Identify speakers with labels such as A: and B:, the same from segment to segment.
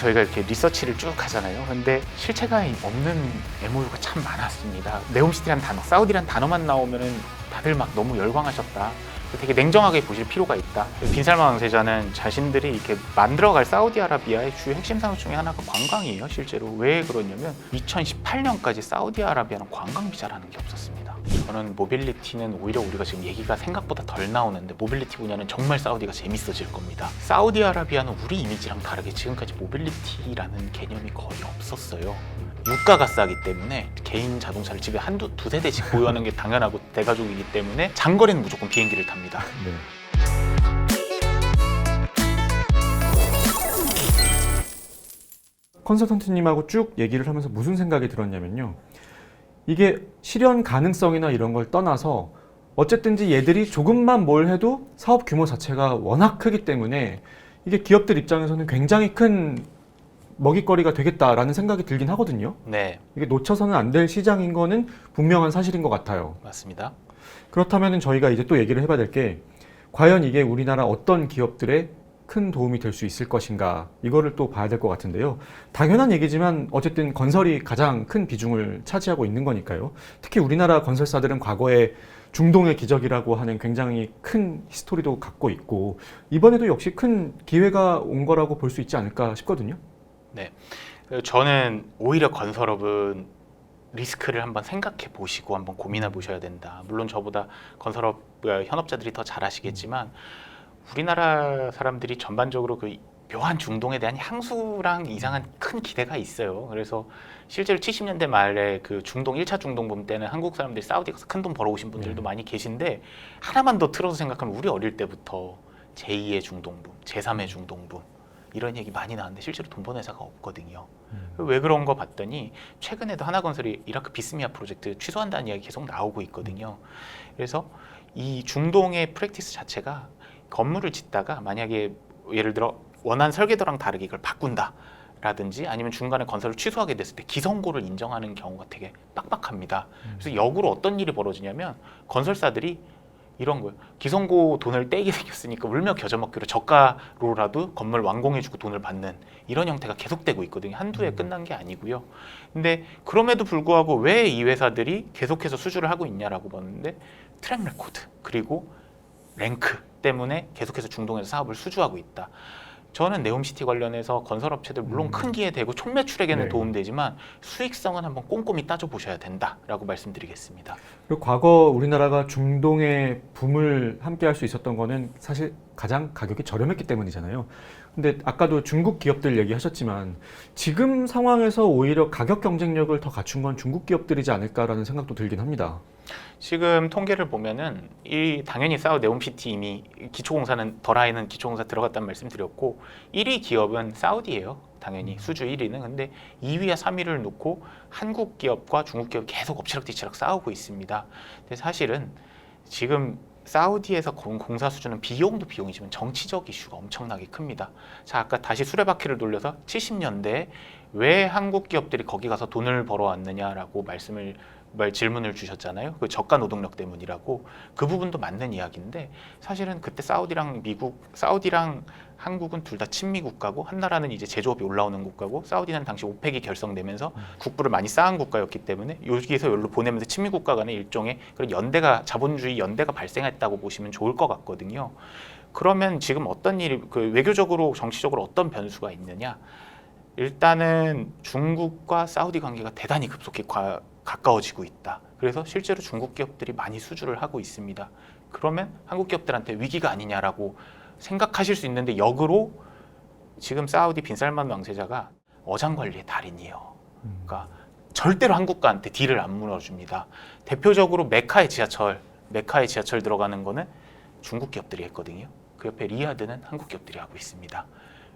A: 저희가 이렇게 리서치를 쭉 하잖아요. 근데 실체가 없는 MOU가 참 많았습니다. 네옴시티라는 단어, 사우디라는 단어만 나오면은 다들 막 너무 열광하셨다. 되게 냉정하게 보실 필요가 있다. 빈살만 왕세자는 자신들이 이렇게 만들어갈 사우디아라비아의 주요 핵심 산업 중에 하나가 관광이에요. 실제로 왜 그러냐면 2018년까지 사우디아라비아는 관광 비자라는 게 없었습니다. 저는 모빌리티는 오히려 우리가 지금 얘기가 생각보다 덜 나오는데 모빌리티 분야는 정말 사우디가 재밌어질 겁니다. 사우디아라비아는 우리 이미지랑 다르게 지금까지 모빌리티라는 개념이 거의 없었어요. 유가가 싸기 때문에 개인 자동차를 집에 두 세대씩 보유하는 게 당연하고 대가족이기 때문에 장거리는 무조건 비행기를 탑니다.
B: 네. 컨설턴트님하고 쭉 얘기를 하면서 무슨 생각이 들었냐면요. 이게 실현 가능성이나 이런 걸 떠나서 어쨌든지 얘들이 조금만 뭘 해도 사업 규모 자체가 워낙 크기 때문에 이게 기업들 입장에서는 굉장히 큰 먹잇거리가 되겠다라는 생각이 들긴 하거든요.
A: 네,
B: 이게 놓쳐서는 안 될 시장인 거는 분명한 사실인 것 같아요.
A: 맞습니다.
B: 그렇다면 저희가 이제 또 얘기를 해봐야 될 게 과연 이게 우리나라 어떤 기업들에 큰 도움이 될 수 있을 것인가 이거를 또 봐야 될 것 같은데요. 당연한 얘기지만 어쨌든 건설이 가장 큰 비중을 차지하고 있는 거니까요. 특히 우리나라 건설사들은 과거에 중동의 기적이라고 하는 굉장히 큰 히스토리도 갖고 있고 이번에도 역시 큰 기회가 온 거라고 볼 수 있지 않을까 싶거든요.
A: 네, 저는 오히려 건설업은 리스크를 한번 생각해 보시고 한번 고민해 보셔야 된다. 물론 저보다 건설업 현업자들이 더 잘 아시겠지만 우리나라 사람들이 전반적으로 그 묘한 중동에 대한 향수랑 이상한 큰 기대가 있어요. 그래서 실제로 70년대 말에 그 중동 1차 중동붐 때는 한국 사람들이 사우디 가서 큰 돈 벌어오신 분들도 많이 계신데 하나만 더 틀어서 생각하면 우리 어릴 때부터 제2의 중동붐, 제3의 중동붐 이런 얘기 많이 나왔는데 실제로 돈 버는 회사가 없거든요. 왜 그런 거 봤더니 최근에도 하나건설이 이라크 비스미아 프로젝트 취소한다는 이야기 계속 나오고 있거든요. 그래서 이 중동의 프랙티스 자체가 건물을 짓다가 만약에 예를 들어 원한 설계도랑 다르게 이걸 바꾼다 라든지 아니면 중간에 건설을 취소하게 됐을 때 기성고를 인정하는 경우가 되게 빡빡합니다. 그래서 역으로 어떤 일이 벌어지냐면 건설사들이 이런 거예요. 기성고 돈을 떼게 생겼으니까 울며 겨자 먹기로 저가로라도 건물 완공해주고 돈을 받는 이런 형태가 계속되고 있거든요. 한두 해 끝난 게 아니고요. 근데 그럼에도 불구하고 왜 이 회사들이 계속해서 수주를 하고 있냐라고 보는데 트랙 레코드 그리고 랭크 때문에 계속해서 중동에서 사업을 수주하고 있다. 저는 네옴시티 관련해서 건설업체들 물론 큰 기회 되고 총매출에게는
B: 네.
A: 도움되지만 수익성은 한번 꼼꼼히 따져보셔야 된다라고 말씀드리겠습니다.
B: 그리고 과거 우리나라가 중동의 붐을 함께 할 수 있었던 거는 사실 가장 가격이 저렴했기 때문이잖아요. 근데 아까도 중국 기업들 얘기하셨지만 지금 상황에서 오히려 가격 경쟁력을 더 갖춘 건 중국 기업들이지 않을까라는 생각도 들긴 합니다.
A: 지금 통계를 보면은 당연히 사우디 네옴시티 이미 기초공사는 더라이는 기초공사 들어갔다는 말씀 드렸고 1위 기업은 사우디예요. 당연히 수주 1위는. 근데 2위와 3위를 놓고 한국 기업과 중국 기업이 계속 엎치락뒤치락 싸우고 있습니다. 근데 사실은 지금 사우디에서 공사 수주는 비용도 비용이지만 정치적 이슈가 엄청나게 큽니다. 자, 아까 다시 수레바퀴를 돌려서 70년대에 왜 한국 기업들이 거기 가서 돈을 벌어왔느냐라고 질문을 주셨잖아요. 그 저가 노동력 때문이라고. 그 부분도 맞는 이야기인데 사실은 그때 사우디랑 한국은 둘 다 친미 국가고 한 나라는 이제 제조업이 올라오는 국가고 사우디는 당시 오펙이 결성되면서 국부를 많이 쌓은 국가였기 때문에 여기에서 여기로 보내면서 친미 국가 간의 일종의 그런 자본주의 연대가 발생했다고 보시면 좋을 것 같거든요. 그러면 지금 어떤 일이 외교적으로 정치적으로 어떤 변수가 있느냐? 일단은 중국과 사우디 관계가 대단히 급속히 가까워지고 있다. 그래서 실제로 중국 기업들이 많이 수주를 하고 있습니다. 그러면 한국 기업들한테 위기가 아니냐라고 생각하실 수 있는데 역으로 지금 사우디 빈살만 왕세자가 어장관리의 달인이에요. 그러니까 절대로 한국가한테 딜을 안 물어줍니다. 대표적으로 메카의 지하철 들어가는 거는 중국 기업들이 했거든요. 그 옆에 리야드는 한국 기업들이 하고 있습니다.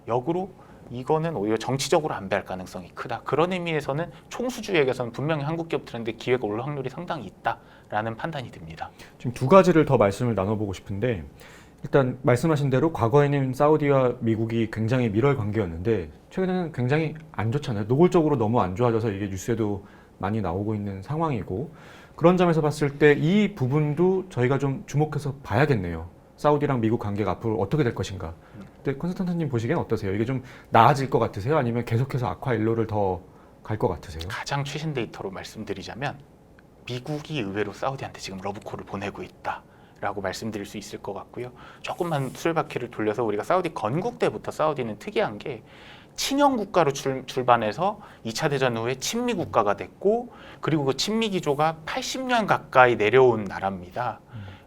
A: 역으로 이거는 오히려 정치적으로 안배할 가능성이 크다. 그런 의미에서는 총수주액에서는 분명히 한국 기업들한테 기회가 올 확률이 상당히 있다라는 판단이 듭니다.
B: 지금 두 가지를 더 말씀을 나눠보고 싶은데 일단 말씀하신 대로 과거에는 사우디와 미국이 굉장히 밀월 관계였는데 최근에는 굉장히 안 좋잖아요. 노골적으로 너무 안 좋아져서 이게 뉴스에도 많이 나오고 있는 상황이고 그런 점에서 봤을 때 이 부분도 저희가 좀 주목해서 봐야겠네요. 사우디랑 미국 관계가 앞으로 어떻게 될 것인가. 근데 콘스탄타님 보시기엔 어떠세요? 이게 좀 나아질 것 같으세요? 아니면 계속해서 악화 일로를 더 갈 것 같으세요?
A: 가장 최신 데이터로 말씀드리자면 미국이 의외로 사우디한테 지금 러브콜을 보내고 있다라고 말씀드릴 수 있을 것 같고요. 조금만 수레바퀴를 돌려서 우리가 사우디 건국 때부터 사우디는 특이한 게 친형 국가로 출발해서 2차 대전 후에 친미 국가가 됐고 그리고 그 친미 기조가 80년 가까이 내려온 나라입니다.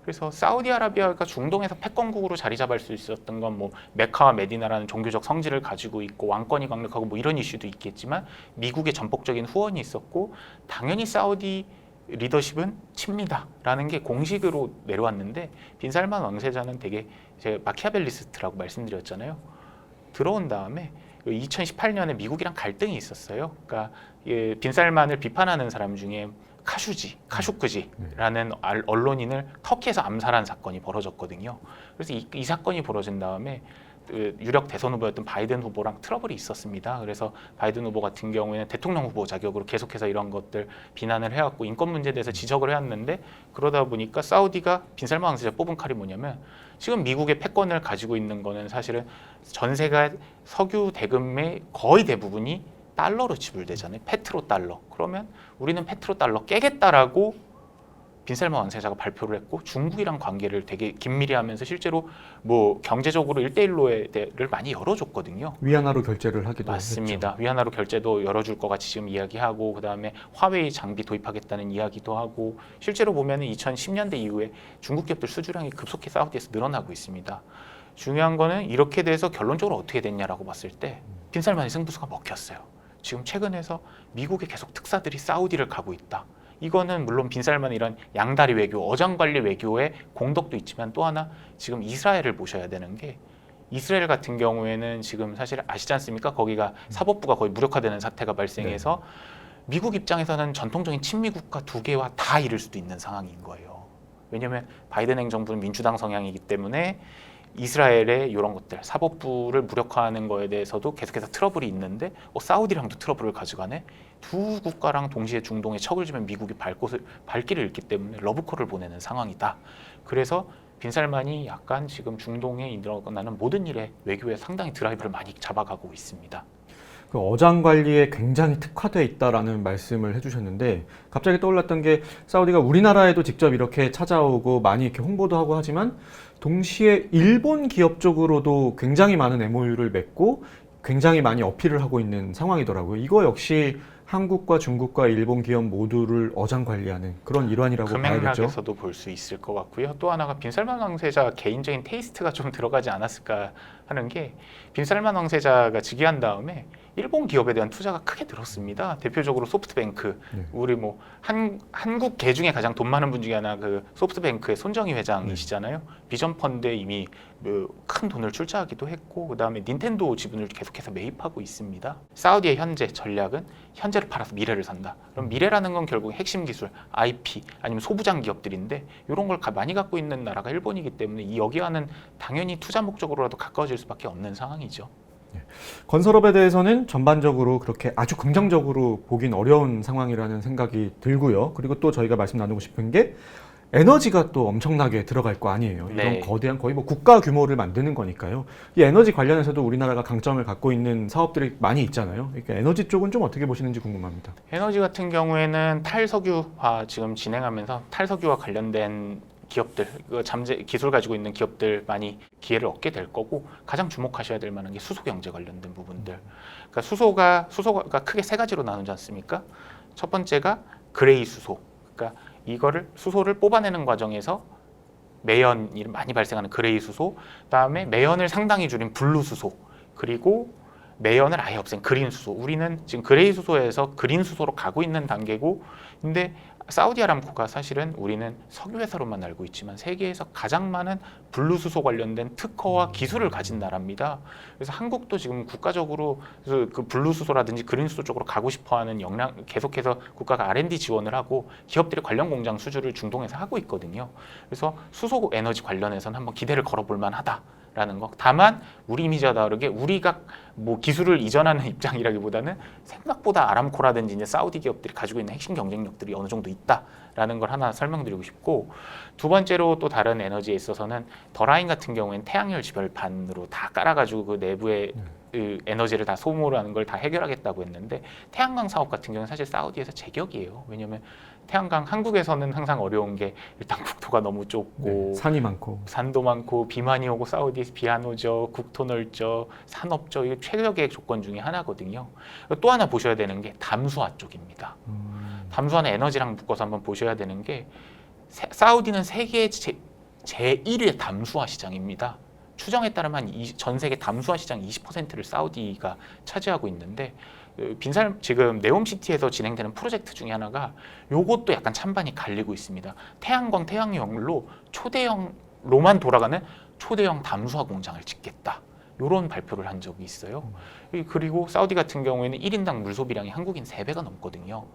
A: 그래서 사우디아라비아가 중동에서 패권국으로 자리 잡을 수 있었던 건 뭐 메카와 메디나라는 종교적 성지를 가지고 있고 왕권이 강력하고 뭐 이런 이슈도 있겠지만 미국의 전폭적인 후원이 있었고 당연히 사우디 리더십은 친미다라는 게 공식으로 내려왔는데 빈살만 왕세자는 되게 제가 마키아벨리스트라고 말씀드렸잖아요. 들어온 다음에 2018년에 미국이랑 갈등이 있었어요. 그러니까 빈살만을 비판하는 사람 중에 카슈크지라는 언론인을 터키에서 암살한 사건이 벌어졌거든요. 그래서 이 사건이 벌어진 다음에 유력 대선 후보였던 바이든 후보랑 트러블이 있었습니다. 그래서 바이든 후보 같은 경우에는 대통령 후보 자격으로 계속해서 이런 것들 비난을 해왔고 인권 문제에 대해서 지적을 해왔는데 그러다 보니까 사우디가 빈살만 왕세자 뽑은 칼이 뭐냐면 지금 미국의 패권을 가지고 있는 거는 사실은 전 세계 석유 대금의 거의 대부분이 달러로 지불되잖아요. 페트로 달러. 그러면 우리는 페트로 달러 깨겠다라고 빈살만 왕세자가 발표를 했고 중국이랑 관계를 되게 긴밀히 하면서 실제로 뭐 경제적으로 1대1로를 많이 열어줬거든요.
B: 위안화로 결제를 하기도
A: 맞습니다.
B: 했죠.
A: 위안화로 결제도 열어줄 것 같이 지금 이야기하고 그다음에 화웨이 장비 도입하겠다는 이야기도 하고 실제로 보면 2010년대 이후에 중국 기업들 수주량이 급속히 사우디에서 늘어나고 있습니다. 중요한 거는 이렇게 돼서 결론적으로 어떻게 됐냐라고 봤을 때 빈살만의 승부수가 먹혔어요. 지금 최근에서 미국의 계속 특사들이 사우디를 가고 있다. 이거는 물론 빈살만 이런 양다리 외교, 어장관리 외교의 공덕도 있지만 또 하나 지금 이스라엘을 보셔야 되는 게 이스라엘 같은 경우에는 지금 사실 아시지 않습니까? 거기가 사법부가 거의 무력화되는 사태가 발생해서 미국 입장에서는 전통적인 친미 국가 두 개와 다 이룰 수도 있는 상황인 거예요. 왜냐하면 바이든 행정부는 민주당 성향이기 때문에 이스라엘의 이런 것들 사법부를 무력화하는 거에 대해서도 계속해서 트러블이 있는데 사우디랑도 트러블을 가져가네. 두 국가랑 동시에 중동에 척을 지면 미국이 발길을 잃기 때문에 러브콜을 보내는 상황이다. 그래서 빈살만이 약간 지금 중동에 일어나는 모든 일에 외교에 상당히 드라이브를 많이 잡아가고 있습니다.
B: 그 어장 관리에 굉장히 특화되어 있다라는 말씀을 해주셨는데 갑자기 떠올랐던 게 사우디가 우리나라에도 직접 이렇게 찾아오고 많이 이렇게 홍보도 하고 하지만 동시에 일본 기업 쪽으로도 굉장히 많은 MOU를 맺고 굉장히 많이 어필을 하고 있는 상황이더라고요. 이거 역시 한국과 중국과 일본 기업 모두를 어장 관리하는 그런 일환이라고
A: 그
B: 봐야겠죠.
A: 맥락에서도 볼 수 있을 것 같고요. 또 하나가 빈살만 왕세자 개인적인 테이스트가 좀 들어가지 않았을까 하는 게 빈살만 왕세자가 즉위한 다음에 일본 기업에 대한 투자가 크게 늘었습니다. 대표적으로 소프트뱅크, 우리 뭐 한국 개 중에 가장 돈 많은 분 중에 하나 그 소프트뱅크의 손정희 회장이시잖아요. 비전 펀드에 이미 큰 돈을 출자하기도 했고 그다음에 닌텐도 지분을 계속해서 매입하고 있습니다. 사우디의 현재 전략은 현재를 팔아서 미래를 산다. 그럼 미래라는 건 결국 핵심 기술, IP 아니면 소부장 기업들인데 이런 걸 많이 갖고 있는 나라가 일본이기 때문에 여기와는 당연히 투자 목적으로라도 가까워질 수밖에 없는 상황이죠.
B: 건설업에 대해서는 전반적으로 그렇게 아주 긍정적으로 보긴 어려운 상황이라는 생각이 들고요. 그리고 또 저희가 말씀 나누고 싶은 게 에너지가 또 엄청나게 들어갈 거 아니에요. 이런
A: 네.
B: 거대한 거의 뭐 국가 규모를 만드는 거니까요. 이 에너지 관련해서도 우리나라가 강점을 갖고 있는 사업들이 많이 있잖아요. 그러니까 에너지 쪽은 좀 어떻게 보시는지 궁금합니다.
A: 에너지 같은 경우에는 탈석유화 지금 진행하면서 탈석유와 관련된 기업들, 기술 가지고 있는 기업들 많이 기회를 얻게 될 거고 가장 주목하셔야 될 만한 게 수소 경제 관련된 부분들. 그러니까 수소가 크게 세 가지로 나누지 않습니까? 첫 번째가 그레이 수소. 그러니까 이거를 수소를 뽑아내는 과정에서 매연이 많이 발생하는 그레이 수소, 그다음에 매연을 상당히 줄인 블루 수소, 그리고 매연을 아예 없앤 그린 수소. 우리는 지금 그레이 수소에서 그린 수소로 가고 있는 단계고, 근데 사우디 아람코가 사실은 우리는 석유 회사로만 알고 있지만 세계에서 가장 많은 블루 수소 관련된 특허와 기술을 가진 나라입니다. 그래서 한국도 지금 국가적으로 그 블루 수소라든지 그린 수소 쪽으로 가고 싶어하는 계속해서 국가가 R&D 지원을 하고 기업들이 관련 공장 수주를 중동에서 하고 있거든요. 그래서 수소 에너지 관련해서는 한번 기대를 걸어볼 만하다. 라는 거. 다만 우리 이미지와 다르게 우리가 뭐 기술을 이전하는 입장이라기보다는 생각보다 아람코라든지 이제 사우디 기업들이 가지고 있는 핵심 경쟁력들이 어느 정도 있다라는 걸 하나 설명드리고 싶고, 두 번째로 또 다른 에너지에 있어서는 더라인 같은 경우에는 태양열 지열판으로 다 깔아가지고 그 내부에 그 에너지를 다 소모하는 걸 다 해결하겠다고 했는데, 태양광 사업 같은 경우는 사실 사우디에서 제격이에요. 왜냐하면 태양광 한국에서는 항상 어려운 게 일단 국토가 너무 좁고
B: 산이 많고.
A: 산도 많고 비 많이 오고 사우디에서 비 안 오죠. 국토 넓죠. 산 없죠. 이게 최적의 조건 중에 하나거든요. 또 하나 보셔야 되는 게 담수화 쪽입니다. 담수화는 에너지랑 묶어서 한번 보셔야 되는 게 사우디는 세계 제1위 담수화 시장입니다. 추정에 따르면 전 세계 담수화 시장 20%를 사우디가 차지하고 있는데, 지금 네옴시티에서 진행되는 프로젝트 중에 하나가 요것도 약간 찬반이 갈리고 있습니다. 태양광, 태양열로 초대형로만 돌아가는 초대형 담수화 공장을 짓겠다. 이런 발표를 한 적이 있어요. 그리고 사우디 같은 경우에는 1인당 물 소비량이 한국인 3배가 넘거든요.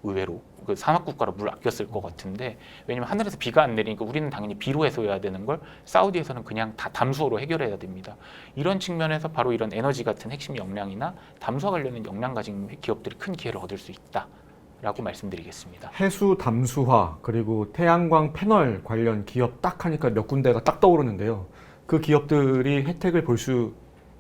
A: 의외로 그 사막국가로 물 아껴 쓸 것 같은데, 왜냐면 하늘에서 비가 안 내리니까 우리는 당연히 비로 해소해야 되는 걸 사우디에서는 그냥 다 담수어로 해결해야 됩니다. 이런 측면에서 바로 이런 에너지 같은 핵심 역량이나 담수화 관련된 역량 가진 기업들이 큰 기회를 얻을 수 있다라고 말씀드리겠습니다.
B: 해수 담수화 그리고 태양광 패널 관련 기업 딱 하니까 몇 군데가 딱 떠오르는데요. 그 기업들이 혜택을 볼 수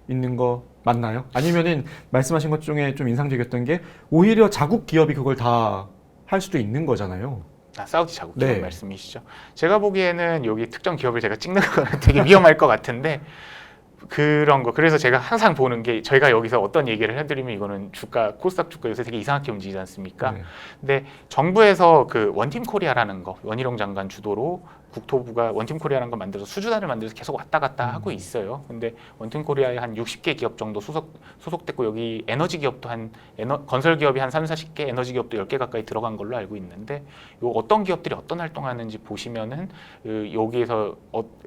B: 있는 거 맞나요? 아니면은 말씀하신 것 중에 좀 인상적이었던 게 오히려 자국 기업이 그걸 다 할 수도 있는 거잖아요.
A: 사우디 자국 기업
B: 네.
A: 말씀이시죠? 제가 보기에는 여기 특정 기업을 제가 찍는 거는 되게 위험할 것 같은데, 그런 거. 그래서 제가 항상 보는 게, 저희가 여기서 어떤 얘기를 해드리면 이거는 주가, 코스닥 주가 요새 되게 이상하게 움직이지 않습니까?
B: 네.
A: 근데 정부에서 그 원팀 코리아라는 거, 원희룡 장관 주도로 국토부가 원팀 코리아라는 걸 만들어서 수주단을 만들어서 계속 왔다 갔다 하고 있어요. 근데 원팀 코리아에 한 60개 기업 정도 소속됐고, 여기 에너지 기업도 건설 기업이 한 30, 40개, 에너지 기업도 10개 가까이 들어간 걸로 알고 있는데, 요 어떤 기업들이 어떤 활동하는지 보시면은 여기에서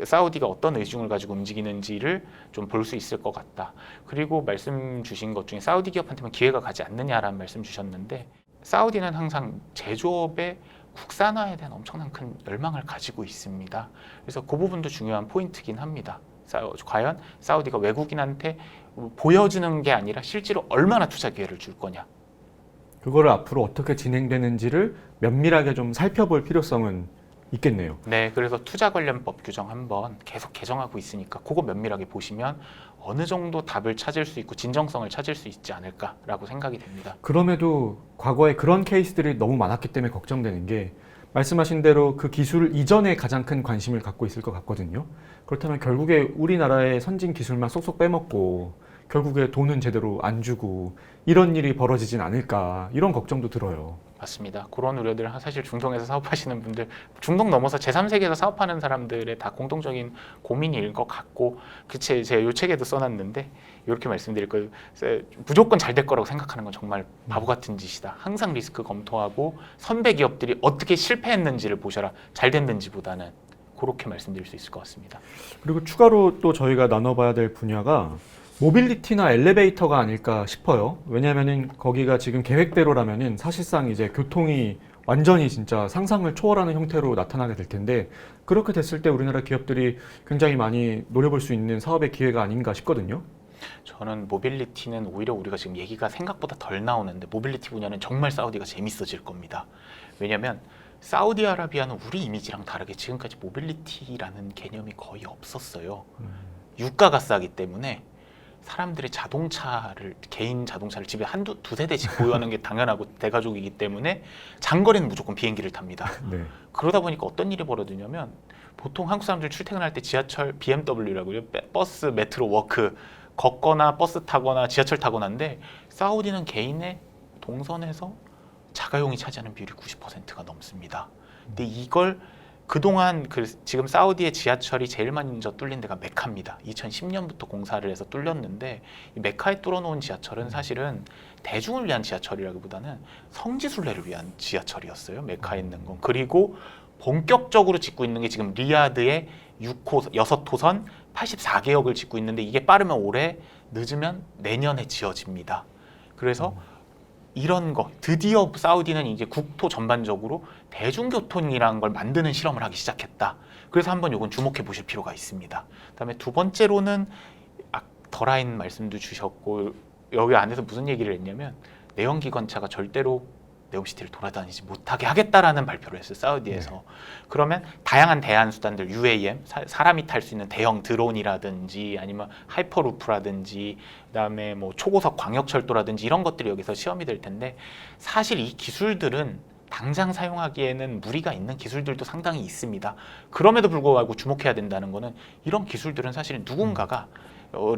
A: 사우디가 어떤 의중을 가지고 움직이는지를 좀 볼 수 있을 것 같다. 그리고 말씀 주신 것 중에 사우디 기업한테만 기회가 가지 않느냐라는 말씀 주셨는데, 사우디는 항상 제조업의 국산화에 대한 엄청난 큰 열망을 가지고 있습니다. 그래서 그 부분도 중요한 포인트긴 합니다. 과연 사우디가 외국인한테 보여주는 게 아니라 실제로 얼마나 투자 기회를 줄 거냐.
B: 그거를 앞으로 어떻게 진행되는지를 면밀하게 좀 살펴볼 필요성은 있겠네요.
A: 네, 그래서 투자 관련 법 규정 한번 계속 개정하고 있으니까 그거 면밀하게 보시면 어느 정도 답을 찾을 수 있고 진정성을 찾을 수 있지 않을까라고 생각이 됩니다.
B: 그럼에도 과거에 그런 케이스들이 너무 많았기 때문에 걱정되는 게, 말씀하신 대로 그 기술 이전에 가장 큰 관심을 갖고 있을 것 같거든요. 그렇다면 결국에 우리나라의 선진 기술만 쏙쏙 빼먹고 결국에 돈은 제대로 안 주고 이런 일이 벌어지진 않을까, 이런 걱정도 들어요.
A: 맞습니다. 그런 우려들 사실 중동에서 사업하시는 분들, 중동 넘어서 제3세계에서 사업하는 사람들의 다 공통적인 고민일 것 같고, 제가 이 책에도 써놨는데 이렇게 말씀드릴 거예요. 무조건 잘 될 거라고 생각하는 건 정말 바보 같은 짓이다. 항상 리스크 검토하고 선배 기업들이 어떻게 실패했는지를 보셔라. 잘 됐는지보다는. 그렇게 말씀드릴 수 있을 것 같습니다.
B: 그리고 추가로 또 저희가 나눠봐야 될 분야가 모빌리티나 엘리베이터가 아닐까 싶어요. 왜냐하면은 거기가 지금 계획대로라면은 사실상 이제 교통이 완전히 진짜 상상을 초월하는 형태로 나타나게 될 텐데, 그렇게 됐을 때 우리나라 기업들이 굉장히 많이 노려볼 수 있는 사업의 기회가 아닌가 싶거든요.
A: 저는 모빌리티는 오히려 우리가 지금 얘기가 생각보다 덜 나오는데, 모빌리티 분야는 정말 사우디가 재밌어질 겁니다. 왜냐하면 사우디아라비아는 우리 이미지랑 다르게 지금까지 모빌리티라는 개념이 거의 없었어요. 유가가 싸기 때문에 사람들이 개인 자동차를 집에 두세 대씩 보유하는 게 당연하고 대가족이기 때문에 장거리는 무조건 비행기를 탑니다.
B: 네.
A: 그러다 보니까 어떤 일이 벌어지냐면, 보통 한국 사람들 출퇴근할 때 지하철 BMW라고요. 버스, 메트로, 워크 걷거나 버스 타거나 지하철 타거나인데, 사우디는 개인의 동선에서 자가용이 차지하는 비율이 90%가 넘습니다. 근데 이걸 그동안 지금 사우디의 지하철이 제일 먼저 뚫린 데가 메카입니다. 2010년부터 공사를 해서 뚫렸는데, 이 메카에 뚫어놓은 지하철은 사실은 대중을 위한 지하철이라기보다는 성지순례를 위한 지하철이었어요. 메카에 있는 건. 그리고 본격적으로 짓고 있는 게 지금 리야드의 6호선 84개역을 짓고 있는데, 이게 빠르면 올해, 늦으면 내년에 지어집니다. 그래서 이런 거 드디어 사우디는 이제 국토 전반적으로 대중교통이라는 걸 만드는 실험을 하기 시작했다. 그래서 한번 이건 주목해 보실 필요가 있습니다. 그다음에 두 번째로는 더라인 말씀도 주셨고 여기 안에서 무슨 얘기를 했냐면 내연기관차가 절대로 네옴시티를 돌아다니지 못하게 하겠다라는 발표를 했어요. 사우디에서. 그러면 다양한 대안 수단들 UAM, 사람이 탈 수 있는 대형 드론이라든지 아니면 하이퍼루프라든지 그다음에 뭐 초고속 광역철도라든지 이런 것들이 여기서 시험이 될 텐데 사실 이 기술들은 당장 사용하기에는 무리가 있는 기술들도 상당히 있습니다. 그럼에도 불구하고 주목해야 된다는 거는 이런 기술들은 사실 누군가가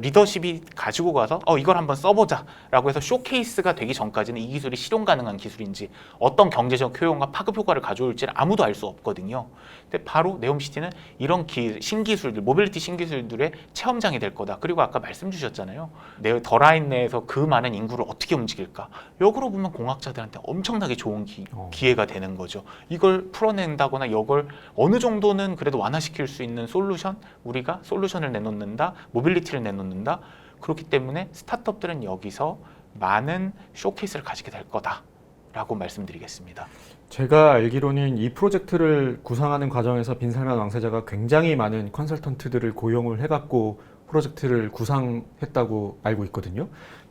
A: 리더십이 가지고 가서 이걸 한번 써보자 라고 해서 쇼케이스가 되기 전까지는 이 기술이 실용 가능한 기술인지 어떤 경제적 효용과 파급 효과를 가져올지는 아무도 알 수 없거든요. 근데 바로 네옴시티는 이런 신기술들, 모빌리티 신기술들의 체험장이 될 거다. 그리고 아까 말씀 주셨잖아요. 더라인 내에서 그 많은 인구를 어떻게 움직일까? 역으로 보면 공학자들한테 엄청나게 좋은 기회가 되는 거죠. 이걸 풀어낸다거나 이걸 어느 정도는 그래도 완화시킬 수 있는 솔루션, 우리가 솔루션을 내놓는다, 모빌리티를 내놓는다. 그렇기 때문에 스타트업들은 여기서 많은 쇼케이스를 가지게 될 거다라고 말씀드리겠습니다.
B: 제가 알기로는 이 프로젝트를 구상하는 과정에서 빈살만 왕세자가 굉장히 많은 컨설턴트들을 고용을 해갖고 프로젝트를 구상했다고 알고 있거든요.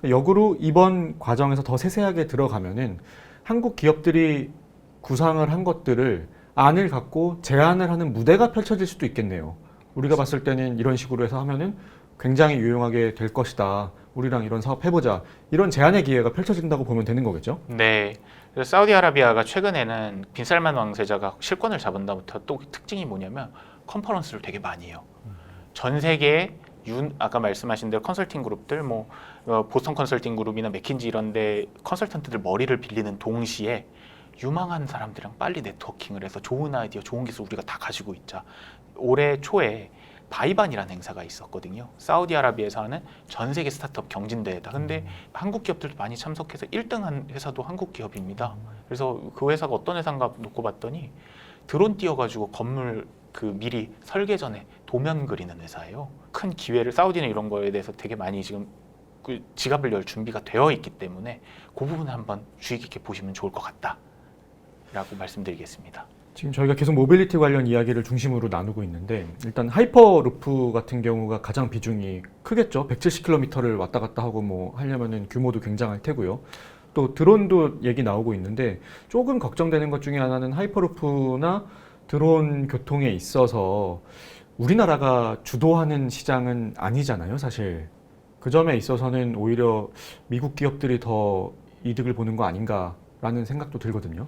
B: 역으로 이번 과정에서 더 세세하게 들어가면은 한국 기업들이 구상을 한 것들을 안을 갖고 제안을 하는 무대가 펼쳐질 수도 있겠네요. 우리가 봤을 때는 이런 식으로 해서 하면은 굉장히 유용하게 될 것이다. 우리랑 이런 사업 해보자. 이런 제안의 기회가 펼쳐진다고 보면 되는 거겠죠?
A: 네. 그래서 사우디아라비아가 최근에는 빈살만 왕세자가 실권을 잡은 다음부터 또 특징이 뭐냐면 컨퍼런스를 되게 많이 해요. 전 세계의 아까 말씀하신 대로 컨설팅 그룹들, 보스턴 컨설팅 그룹이나 맥킨지 이런데 컨설턴트들 머리를 빌리는 동시에 유망한 사람들이랑 빨리 네트워킹을 해서 좋은 아이디어, 좋은 기술 우리가 다 가지고 있자. 올해 초에 바이반이라는 행사가 있었거든요. 사우디아라비아에서 하는 전 세계 스타트업 경진대회다. 근데 한국 기업들도 많이 참석해서 1등한 회사도 한국 기업입니다. 그래서 그 회사가 어떤 회사인가 놓고 봤더니 드론 띄워가지고 건물 미리 설계 전에 도면 그리는 회사예요. 큰 기회를 사우디는 이런 거에 대해서 되게 많이 지금 지갑을 열 준비가 되어 있기 때문에 그 부분을 한번 주의 깊게 보시면 좋을 것 같다라고 말씀드리겠습니다.
B: 지금 저희가 계속 모빌리티 관련 이야기를 중심으로 나누고 있는데 일단 하이퍼루프 같은 경우가 가장 비중이 크겠죠. 170km를 왔다 갔다 하고 하려면은 규모도 굉장할 테고요. 또 드론도 얘기 나오고 있는데 조금 걱정되는 것 중에 하나는 하이퍼루프나 드론 교통에 있어서 우리나라가 주도하는 시장은 아니잖아요, 사실. 그 점에 있어서는 오히려 미국 기업들이 더 이득을 보는 거 아닌가라는 생각도 들거든요.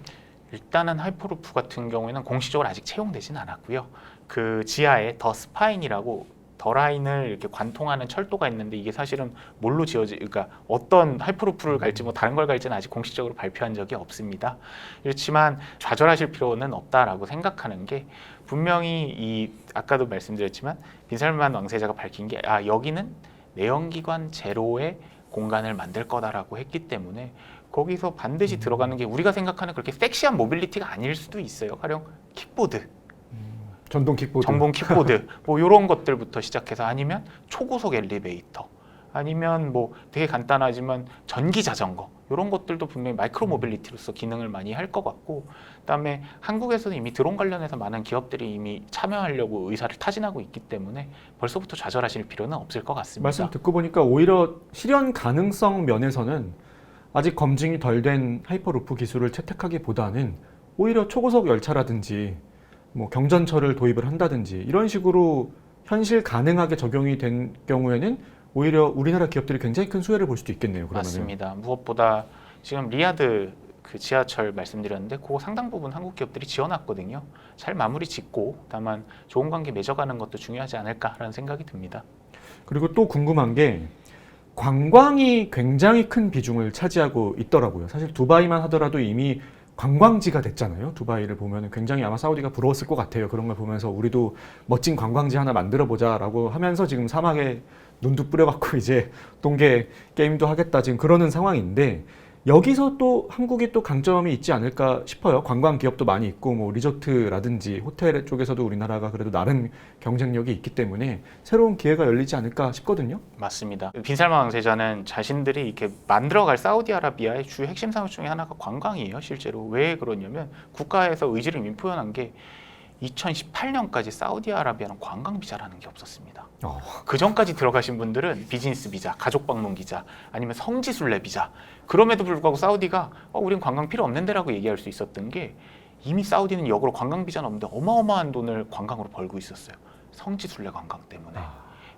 A: 일단은 하이퍼루프 같은 경우에는 공식적으로 아직 채용되진 않았고요. 그 지하에 더 스파인이라고 더 라인을 이렇게 관통하는 철도가 있는데 이게 사실은 뭘로 그러니까 어떤 하이퍼루프를 갈지 다른 걸 갈지는 아직 공식적으로 발표한 적이 없습니다. 그렇지만 좌절하실 필요는 없다라고 생각하는 게 분명히 아까도 말씀드렸지만 빈살만 왕세자가 밝힌 게 여기는 내연기관 제로의 공간을 만들 거다라고 했기 때문에 거기서 반드시 들어가는 게 우리가 생각하는 그렇게 섹시한 모빌리티가 아닐 수도 있어요. 가령 킥보드,
B: 전동 킥보드,
A: 전동 킥보드, 이런 것들부터 시작해서 아니면 초고속 엘리베이터, 아니면 되게 간단하지만 전기 자전거 이런 것들도 분명히 마이크로 모빌리티로서 기능을 많이 할 것 같고, 그다음에 한국에서는 이미 드론 관련해서 많은 기업들이 이미 참여하려고 의사를 타진하고 있기 때문에 벌써부터 좌절하실 필요는 없을 것 같습니다.
B: 말씀 듣고 보니까 오히려 실현 가능성 면에서는 아직 검증이 덜 된 하이퍼루프 기술을 채택하기보다는 오히려 초고속 열차라든지 경전철을 도입을 한다든지 이런 식으로 현실 가능하게 적용이 된 경우에는 오히려 우리나라 기업들이 굉장히 큰 수혜를 볼 수도 있겠네요. 그러면은.
A: 맞습니다. 무엇보다 지금 리야드 그 지하철 말씀드렸는데 그거 상당 부분 한국 기업들이 지어놨거든요. 잘 마무리 짓고 다만 좋은 관계 맺어가는 것도 중요하지 않을까라는 생각이 듭니다.
B: 그리고 또 궁금한 게 관광이 굉장히 큰 비중을 차지하고 있더라고요. 사실 두바이만 하더라도 이미 관광지가 됐잖아요. 두바이를 보면 굉장히 아마 사우디가 부러웠을 것 같아요. 그런 걸 보면서 우리도 멋진 관광지 하나 만들어 보자라고 하면서 지금 사막에 눈도 뿌려갖고 이제 동계 게임도 하겠다 지금 그러는 상황인데 여기서 또 한국이 또 강점이 있지 않을까 싶어요. 관광 기업도 많이 있고 뭐 리조트라든지 호텔 쪽에서도 우리나라가 그래도 나름 경쟁력이 있기 때문에 새로운 기회가 열리지 않을까 싶거든요.
A: 맞습니다. 빈살만 왕세자는 자신들이 이렇게 만들어갈 사우디아라비아의 주요 핵심 산업 중에 하나가 관광이에요. 실제로 왜 그러냐면 국가에서 의지를 이미 표현한 게 2018년까지 사우디아라비아는 관광 비자라는 게 없었습니다. 그 전까지 들어가신 분들은 비즈니스 비자, 가족 방문 비자, 아니면 성지 순례 비자. 그럼에도 불구하고 사우디가 우린 관광 필요 없는데라고 얘기할 수 있었던 게 이미 사우디는 역으로 관광 비자는 없는데 어마어마한 돈을 관광으로 벌고 있었어요. 성지 순례 관광 때문에.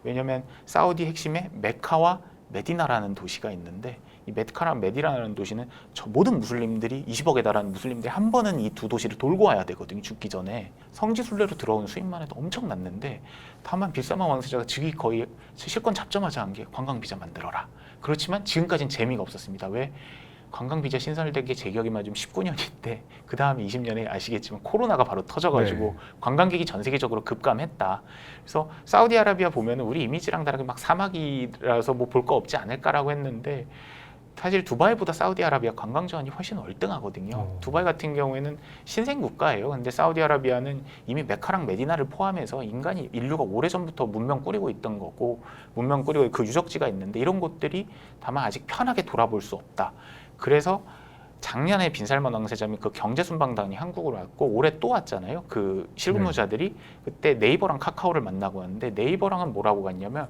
A: 왜냐하면 사우디 핵심에 메카와 메디나라는 도시가 있는데 이 메카랑 메디나라는 도시는 저 모든 무슬림들이 20억에 달하는 무슬림들이 한 번은 이 두 도시를 돌고 와야 되거든요. 죽기 전에. 성지 순례로 들어오는 수입만 해도 엄청났는데 다만 빌사만 왕세자가 즉위 거의 실권 잡자마자 한 게 관광 비자 만들어라. 그렇지만 지금까지는 재미가 없었습니다. 왜? 관광 비자 신설된 게 제 기억이 맞으면 19년인데 그 다음에 20년에 아시겠지만 코로나가 바로 터져가지고 관광객이 전 세계적으로 급감했다. 그래서 사우디아라비아 보면은 우리 이미지랑 다르게 막 사막이라서 뭐 볼 거 없지 않을까라고 했는데 사실 두바이보다 사우디아라비아 관광 지원이 훨씬 월등하거든요. 두바이 같은 경우에는 신생 국가예요. 근데 사우디아라비아는 이미 메카랑 메디나를 포함해서 인류가 오래전부터 문명 꾸리고 있던 거고 문명 꾸리고 그 유적지가 있는데 이런 곳들이 다만 아직 편하게 돌아볼 수 없다. 그래서 작년에 빈살만 왕세자는 그 경제순방단이 한국으로 왔고 올해 또 왔잖아요. 그 실무자들이 그때 네이버랑 카카오를 만나고 왔는데 네이버랑은 뭐라고 갔냐면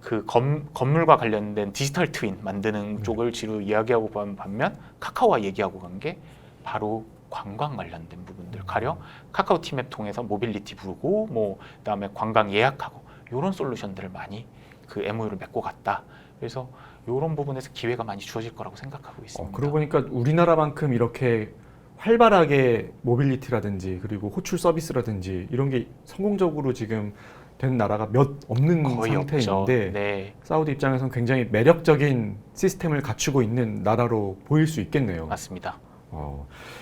A: 그 건물과 관련된 디지털 트윈 만드는 쪽을 주로 이야기하고 반면 카카오와 얘기하고 간 게 바로 관광 관련된 부분들. 가령 카카오 티맵 통해서 모빌리티 부르고 뭐 그다음에 관광 예약하고 이런 솔루션들을 많이 그 MOU를 맺고 갔다. 그래서 이런 부분에서 기회가 많이 주어질 거라고 생각하고 있습니다.
B: 그러고 보니까 우리나라만큼 이렇게 활발하게 모빌리티라든지 그리고 호출 서비스라든지 이런 게 성공적으로 지금 된 나라가 몇 없는
A: 거의
B: 상태인데
A: 네.
B: 사우디 입장에서는 굉장히 매력적인 시스템을 갖추고 있는 나라로 보일 수 있겠네요.
A: 맞습니다.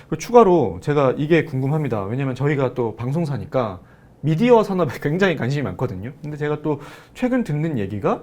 B: 그 추가로 제가 이게 궁금합니다. 왜냐하면 저희가 또 방송사니까 미디어 산업에 굉장히 관심이 많거든요. 근데 제가 또 최근 듣는 얘기가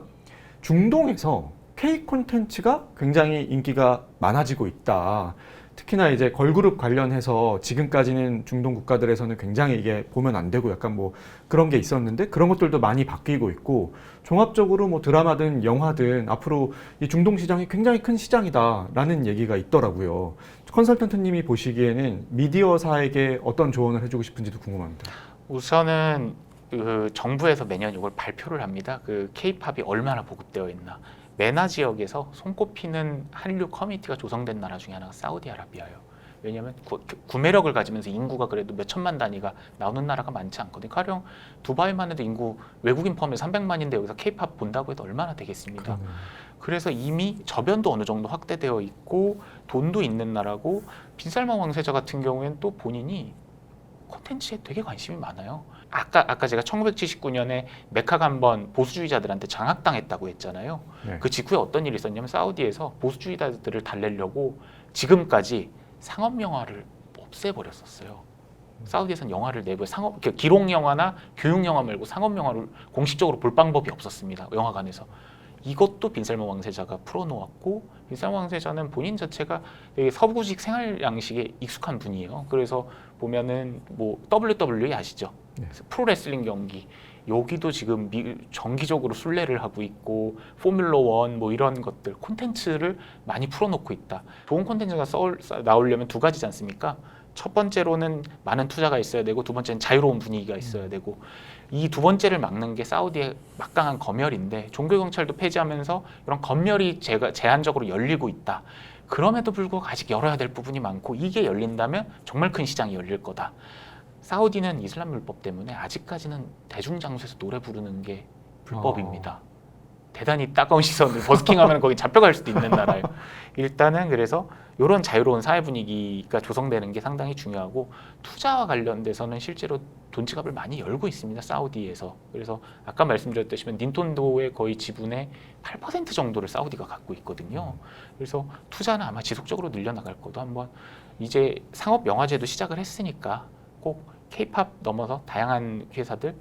B: 중동에서 K 콘텐츠가 굉장히 인기가 많아지고 있다. 특히나 이제 걸그룹 관련해서 지금까지는 중동 국가들에서는 굉장히 이게 보면 안 되고 약간 뭐 그런 게 있었는데 그런 것들도 많이 바뀌고 있고 종합적으로 뭐 드라마든 영화든 앞으로 이 중동 시장이 굉장히 큰 시장이다라는 얘기가 있더라고요. 컨설턴트님이 보시기에는 미디어사에게 어떤 조언을 해주고 싶은지도 궁금합니다.
A: 우선은 그 정부에서 매년 이걸 발표를 합니다. 그 K-팝이 얼마나 보급되어 있나. 메나 지역에서 손꼽히는 한류 커뮤니티가 조성된 나라 중에 하나가 사우디아라비아예요. 왜냐하면 구매력을 가지면서 인구가 그래도 몇 천만 단위가 나오는 나라가 많지 않거든요. 가령 두바이만 해도 인구 외국인 포함해서 300만인데 여기서 K-팝 본다고 해도 얼마나 되겠습니까? 그래서 이미 저변도 어느 정도 확대되어 있고 돈도 있는 나라고 빈살만 왕세자 같은 경우에는 또 본인이 콘텐츠에 되게 관심이 많아요. 아까 제가 1979년에 메카가 한번 보수주의자들한테 장악당했다고 했잖아요.
B: 네.
A: 그 직후에 어떤 일이 있었냐면 사우디에서 보수주의자들을 달래려고 지금까지 상업 영화를 없애버렸었어요. 사우디에서는 영화를 내부에 기록 영화나 교육 영화 말고 상업 영화를 공식적으로 볼 방법이 없었습니다. 영화관에서. 이것도 빈살만 왕세자가 풀어놓았고 빈살만 왕세자는 본인 자체가 되게 서구식 생활 양식에 익숙한 분이에요. 그래서 보면은 뭐 WWE 아시죠?
B: 네.
A: 프로레슬링 경기 여기도 지금 정기적으로 순례를 하고 있고 포뮬러 1 뭐 이런 것들 콘텐츠를 많이 풀어놓고 있다. 좋은 콘텐츠가 나오려면 두 가지지 않습니까? 첫 번째로는 많은 투자가 있어야 되고 두 번째는 자유로운 분위기가 있어야 되고 이 두 번째를 막는 게 사우디의 막강한 검열인데 종교경찰도 폐지하면서 이런 검열이 제한적으로 열리고 있다. 그럼에도 불구하고 아직 열어야 될 부분이 많고 이게 열린다면 정말 큰 시장이 열릴 거다. 사우디는 이슬람 율법 때문에 아직까지는 대중장소에서 노래 부르는 게 불법입니다. 대단히 따가운 시선을 버스킹하면 거기 잡혀갈 수도 있는 나라예요. 일단은 그래서 이런 자유로운 사회 분위기가 조성되는 게 상당히 중요하고 투자와 관련돼서는 실제로 돈 지갑을 많이 열고 있습니다. 사우디에서. 그래서 아까 말씀드렸듯이 닌텐도의 거의 지분의 8% 정도를 사우디가 갖고 있거든요. 그래서 투자는 아마 지속적으로 늘려나갈 거도 한번 이제 상업 영화제도 시작을 했으니까 꼭 K-팝 넘어서 다양한 회사들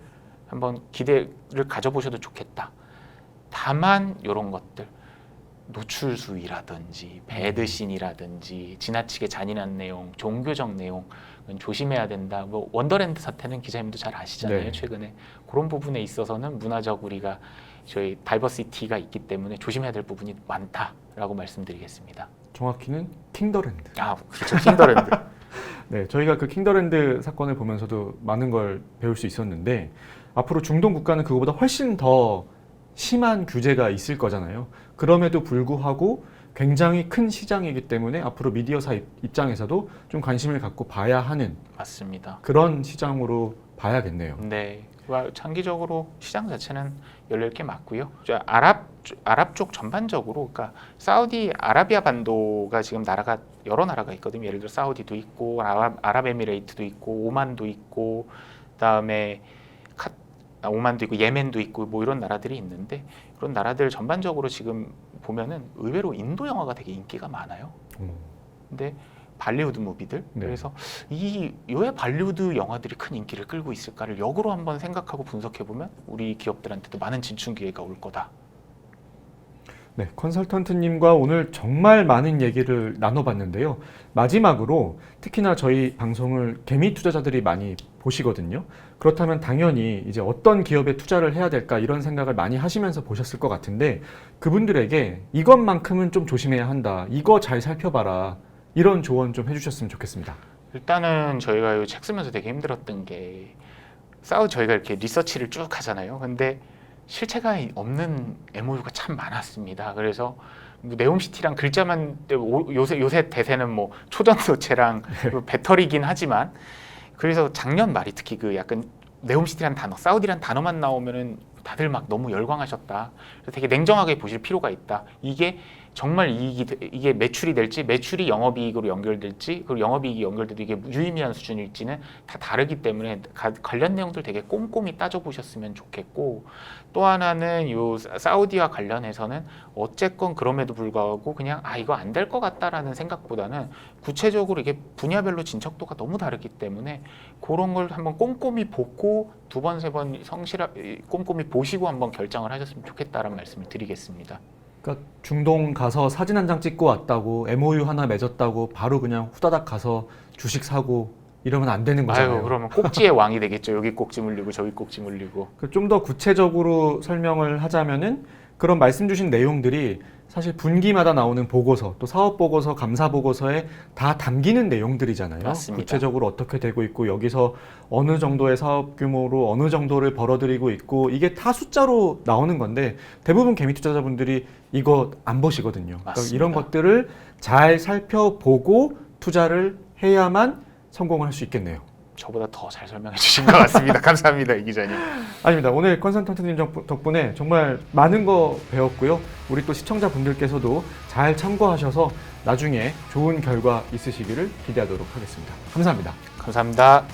A: 한번 기대를 가져보셔도 좋겠다. 다만 이런 것들 노출 수위라든지 배드신이라든지 지나치게 잔인한 내용, 종교적 내용은 조심해야 된다. 뭐 원더랜드 사태는 기자님도 잘 아시잖아요.
B: 네.
A: 최근에 그런 부분에 있어서는 문화적 우리가 저희 다이버시티가 있기 때문에 조심해야 될 부분이 많다라고 말씀드리겠습니다.
B: 정확히는 킹더랜드.
A: 아, 그렇죠. 킹더랜드.
B: 네, 저희가 그 킹더랜드 사건을 보면서도 많은 걸 배울 수 있었는데 앞으로 중동 국가는 그거보다 훨씬 더 심한 규제가 있을 거잖아요. 그럼에도 불구하고 굉장히 큰 시장이기 때문에 앞으로 미디어사 입장에서도 좀 관심을 갖고 봐야 하는
A: 맞습니다.
B: 그런 시장으로 봐야겠네요.
A: 네, 장기적으로 시장 자체는 열릴 게 맞고요. 아랍 쪽 전반적으로, 그러니까 사우디 아라비아 반도가 지금 나라가 여러 나라가 있거든요. 예를 들어 사우디도 있고 아랍에미레이트도 있고 오만도 있고 그다음에 오만도 있고 예멘도 있고 뭐 이런 나라들이 있는데 그런 나라들 전반적으로 지금 보면은 의외로 인도 영화가 되게 인기가 많아요. 근데 발리우드 무비들
B: 네.
A: 그래서 왜 발리우드 영화들이 큰 인기를 끌고 있을까를 역으로 한번 생각하고 분석해 보면 우리 기업들한테도 많은 진출 기회가 올 거다.
B: 네, 컨설턴트님과 오늘 정말 많은 얘기를 나눠봤는데요. 마지막으로 특히나 저희 방송을 개미 투자자들이 많이 보시거든요. 그렇다면 당연히 이제 어떤 기업에 투자를 해야 될까 이런 생각을 많이 하시면서 보셨을 것 같은데 그분들에게 이것만큼은 좀 조심해야 한다. 이거 잘 살펴봐라. 이런 조언 좀 해주셨으면 좋겠습니다.
A: 일단은 저희가 이 책 쓰면서 되게 힘들었던 게 저희가 이렇게 리서치를 쭉 하잖아요. 근데 실체가 없는 MOU가 참 많았습니다. 그래서 뭐 네옴시티랑 글자만 요새 대세는 뭐 초전도체랑 배터리긴 하지만 그래서 작년 말이 특히 그 약간 네옴시티란 단어, 사우디란 단어만 나오면은 다들 막 너무 열광하셨다. 그래서 되게 냉정하게 보실 필요가 있다. 이게 정말 이게 매출이 될지, 매출이 영업이익으로 연결될지, 그리고 영업이익이 연결돼도 이게 유의미한 수준일지는 다 다르기 때문에 관련 내용들 되게 꼼꼼히 따져보셨으면 좋겠고, 또 하나는 요 사우디와 관련해서는 어쨌건 그럼에도 불구하고 그냥 이거 안 될 것 같다라는 생각보다는 구체적으로 이게 분야별로 진척도가 너무 다르기 때문에 그런 걸 한번 꼼꼼히 보고 두 번, 세 번 꼼꼼히 보시고 한번 결정을 하셨으면 좋겠다라는 말씀을 드리겠습니다.
B: 그러니까 중동 가서 사진 한 장 찍고 왔다고 MOU 하나 맺었다고 바로 그냥 후다닥 가서 주식 사고 이러면 안 되는 거잖아요.
A: 그러면 꼭지의 왕이 되겠죠. 여기 꼭지 물리고 저기 꼭지 물리고.
B: 좀 더 구체적으로 설명을 하자면은 그런 말씀 주신 내용들이 사실 분기마다 나오는 보고서, 또 사업 보고서, 감사 보고서에 다 담기는 내용들이잖아요.
A: 맞습니다.
B: 구체적으로 어떻게 되고 있고 여기서 어느 정도의 사업 규모로 어느 정도를 벌어들이고 있고 이게 다 숫자로 나오는 건데 대부분 개미 투자자분들이 이거 안 보시거든요. 그러니까 이런 것들을 잘 살펴보고 투자를 해야만 성공을 할 수 있겠네요.
A: 저보다 더 잘 설명해 주신 것 같습니다. 감사합니다, 이 기자님.
B: 아닙니다. 오늘 컨설턴트님 덕분에 정말 많은 거 배웠고요. 우리 또 시청자분들께서도 잘 참고하셔서 나중에 좋은 결과 있으시기를 기대하도록 하겠습니다. 감사합니다.
A: 감사합니다.